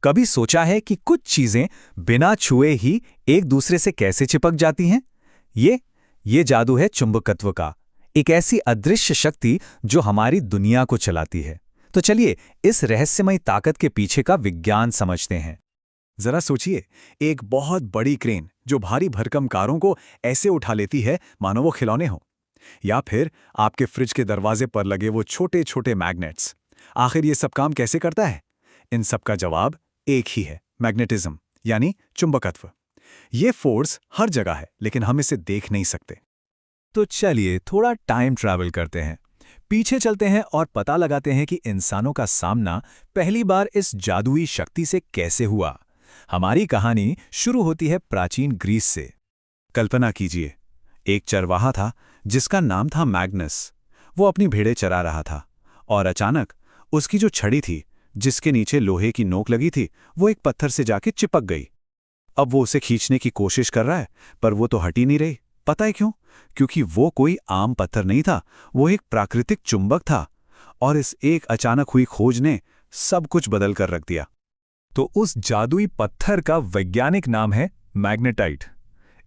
कभी सोचा है कि कुछ चीजें बिना छुए ही एक दूसरे से कैसे चिपक जाती हैं? ये ये जादू है चुंबकत्व का, एक ऐसी अदृश्य शक्ति जो हमारी दुनिया को चलाती है। तो चलिए इस रहस्यमयी ताकत के पीछे का विज्ञान समझते हैं। जरा सोचिए, एक बहुत बड़ी क्रेन जो भारी भरकम कारों को ऐसे उठा लेती है मानो वो खिलौने हों, या फिर आपके फ्रिज के दरवाजे पर लगे वो छोटे छोटे मैग्नेट्स। आखिर ये सब काम कैसे करता है? इन सब का जवाब एक ही है, मैग्नेटिज्म, यानी चुंबकत्व। ये फोर्स हर जगह है, लेकिन हम इसे देख नहीं सकते। तो चलिए थोड़ा टाइम ट्रैवल करते हैं, पीछे चलते हैं और पता लगाते हैं कि इंसानों का सामना पहली बार इस जादुई शक्ति से कैसे हुआ। हमारी कहानी शुरू होती है प्राचीन ग्रीस से। कल्पना कीजिए, एक चरवाहा था जिसका नाम था मैग्नस। वो अपनी भेड़ें चरा रहा था और अचानक उसकी जो छड़ी थी, जिसके नीचे लोहे की नोक लगी थी, वो एक पत्थर से जाके चिपक गई। अब वो उसे खींचने की कोशिश कर रहा है, पर वो तो हट ही नहीं रही। पता है क्यों? क्योंकि वो कोई आम पत्थर नहीं था, वो एक प्राकृतिक चुंबक था। और इस एक अचानक हुई खोज ने सब कुछ बदल कर रख दिया। तो उस जादुई पत्थर का वैज्ञानिक नाम है मैग्नेटाइट।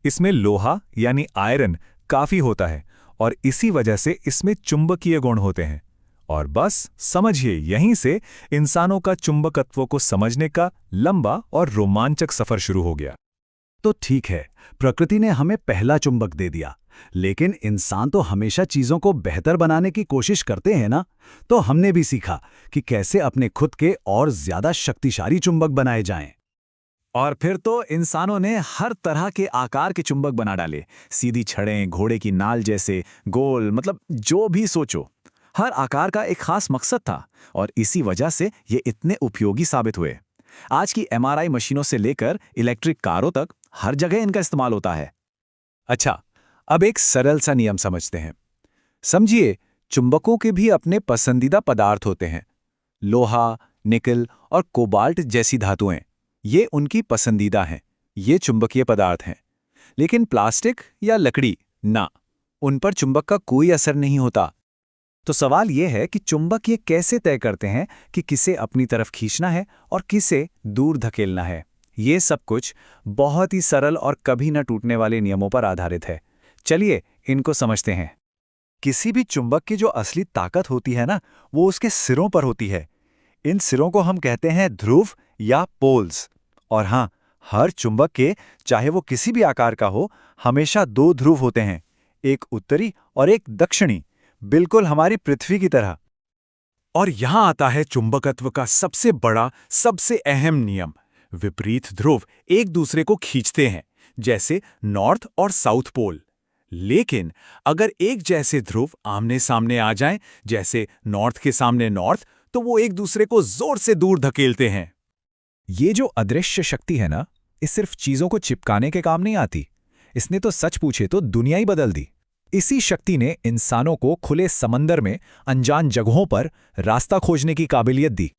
इसमें लोहा यानी आयरन काफी होता है और इसी वजह से इसमें चुंबकीय गुण होते हैं। और बस समझिए, यहीं से इंसानों का चुंबकत्व को समझने का लंबा और रोमांचक सफर शुरू हो गया। तो ठीक है, प्रकृति ने हमें पहला चुंबक दे दिया, लेकिन इंसान तो हमेशा चीजों को बेहतर बनाने की कोशिश करते हैं ना। तो हमने भी सीखा कि कैसे अपने खुद के और ज्यादा शक्तिशाली चुंबक बनाए जाएं। और फिर तो इंसानों ने हर तरह के आकार के चुंबक बना डाले, सीधी छड़ें, घोड़े की नाल जैसे, गोल, मतलब जो भी सोचो। हर आकार का एक खास मकसद था और इसी वजह से ये इतने उपयोगी साबित हुए। आज की एमआरआई मशीनों से लेकर इलेक्ट्रिक कारों तक हर जगह इनका इस्तेमाल होता है। अच्छा, अब एक सरल सा नियम समझते हैं। समझिए, चुंबकों के भी अपने पसंदीदा पदार्थ होते हैं। लोहा, निकल और कोबाल्ट जैसी धातुएं, ये उनकी पसंदीदा हैं। ये चुंबकीय पदार्थ हैं। लेकिन प्लास्टिक या लकड़ी, ना, उन पर चुंबक का कोई असर नहीं होता। तो सवाल यह है कि चुंबक ये कैसे तय करते हैं कि किसे अपनी तरफ खींचना है और किसे दूर धकेलना है। ये सब कुछ बहुत ही सरल और कभी न टूटने वाले नियमों पर आधारित है। चलिए इनको समझते हैं। किसी भी चुंबक की जो असली ताकत होती है ना, वो उसके सिरों पर होती है। इन सिरों को हम कहते हैं ध्रुव या पोल्स। और हाँ, हर चुंबक के, चाहे वो किसी भी आकार का हो, हमेशा दो ध्रुव होते हैं, एक उत्तरी और एक दक्षिणी, बिल्कुल हमारी पृथ्वी की तरह। और यहां आता है चुंबकत्व का सबसे बड़ा, सबसे अहम नियम। विपरीत ध्रुव एक दूसरे को खींचते हैं, जैसे नॉर्थ और साउथ पोल। लेकिन अगर एक जैसे ध्रुव आमने सामने आ जाएं, जैसे नॉर्थ के सामने नॉर्थ, तो वो एक दूसरे को जोर से दूर धकेलते हैं। ये जो अदृश्य शक्ति है ना, इस सिर्फ चीजों को चिपकाने के काम नहीं आती। इसने तो सच पूछे तो दुनिया ही बदल दी। इसी शक्ति ने इंसानों को खुले समंदर में अनजान जगहों पर रास्ता खोजने की काबिलियत दी।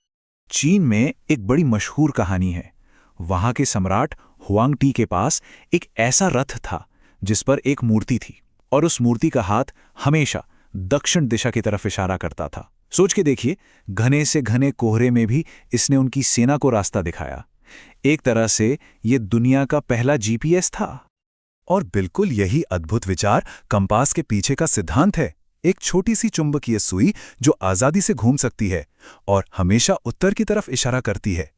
चीन में एक बड़ी मशहूर कहानी है। वहां के सम्राट हुआंग टी के पास एक ऐसा रथ था जिस पर एक मूर्ति थी, और उस मूर्ति का हाथ हमेशा दक्षिण दिशा की तरफ इशारा करता था। सोच के देखिए, घने से घने कोहरे में भी इसने उनकी सेना को रास्ता दिखाया। एक तरह से ये दुनिया का पहला जीपीएस था। और बिल्कुल यही अद्भुत विचार कंपास के पीछे का सिद्धांत है। एक छोटी सी चुंबकीय सुई जो आजादी से घूम सकती है और हमेशा उत्तर की तरफ इशारा करती है।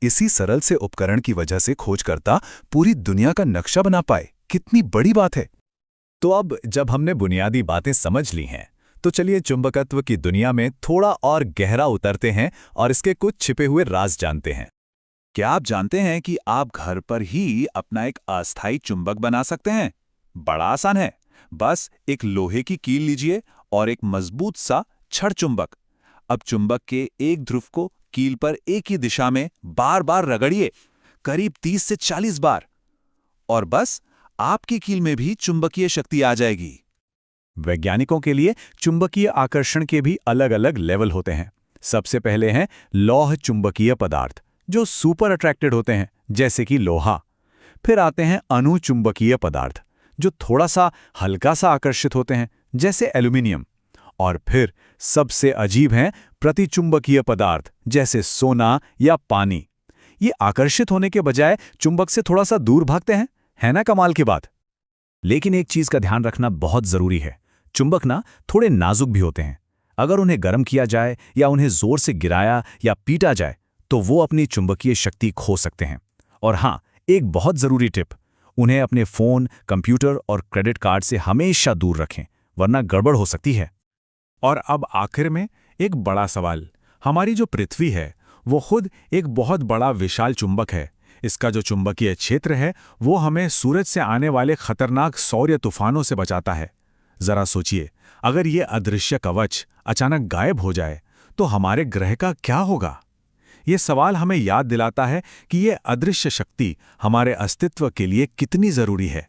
इसी सरल से उपकरण की वजह से खोजकर्ता पूरी दुनिया का नक्शा बना पाए। कितनी बड़ी बात है। तो अब जब हमने बुनियादी बातें समझ ली हैं, तो चलिए चुंबकत्व की दुनिया में थोड़ा और गहरा उतरते हैं और इसके कुछ छिपे हुए राज जानते हैं। क्या आप जानते हैं कि आप घर पर ही अपना एक अस्थायी चुंबक बना सकते हैं? बड़ा आसान है। बस एक लोहे की कील लीजिए और एक मजबूत सा छड़ चुंबक। अब चुंबक के एक ध्रुव को कील पर एक ही दिशा में बार बार रगड़िए, करीब 30 से 40 बार, और बस आपकी कील में भी चुंबकीय शक्ति आ जाएगी। वैज्ञानिकों के लिए चुंबकीय आकर्षण के भी अलग अलग लेवल होते हैं। सबसे पहले हैं लौह चुंबकीय पदार्थ, जो सुपर अट्रैक्टेड होते हैं, जैसे कि लोहा। फिर आते हैं अणु चुंबकीय पदार्थ, जो थोड़ा सा हल्का सा आकर्षित होते हैं, जैसे एल्यूमिनियम। और फिर सबसे अजीब हैं प्रतिचुंबकीय पदार्थ, जैसे सोना या पानी। ये आकर्षित होने के बजाय चुंबक से थोड़ा सा दूर भागते हैं। है ना कमाल की बात? लेकिन एक चीज का ध्यान रखना बहुत जरूरी है। चुंबक ना थोड़े नाजुक भी होते हैं। अगर उन्हें गर्म किया जाए या उन्हें जोर से गिराया या पीटा जाए तो वो अपनी चुंबकीय शक्ति खो सकते हैं। और हाँ, एक बहुत जरूरी टिप, उन्हें अपने फोन, कंप्यूटर और क्रेडिट कार्ड से हमेशा दूर रखें, वरना गड़बड़ हो सकती है। और अब आखिर में एक बड़ा सवाल। हमारी जो पृथ्वी है वो खुद एक बहुत बड़ा विशाल चुंबक है। इसका जो चुंबकीय क्षेत्र है वो हमें सूरज से आने वाले खतरनाक सौर तूफानों से बचाता है। जरा सोचिए, अगर ये अदृश्य कवच अचानक गायब हो जाए तो हमारे ग्रह का क्या होगा? ये सवाल हमें याद दिलाता है कि ये अदृश्य शक्ति हमारे अस्तित्व के लिए कितनी जरूरी है।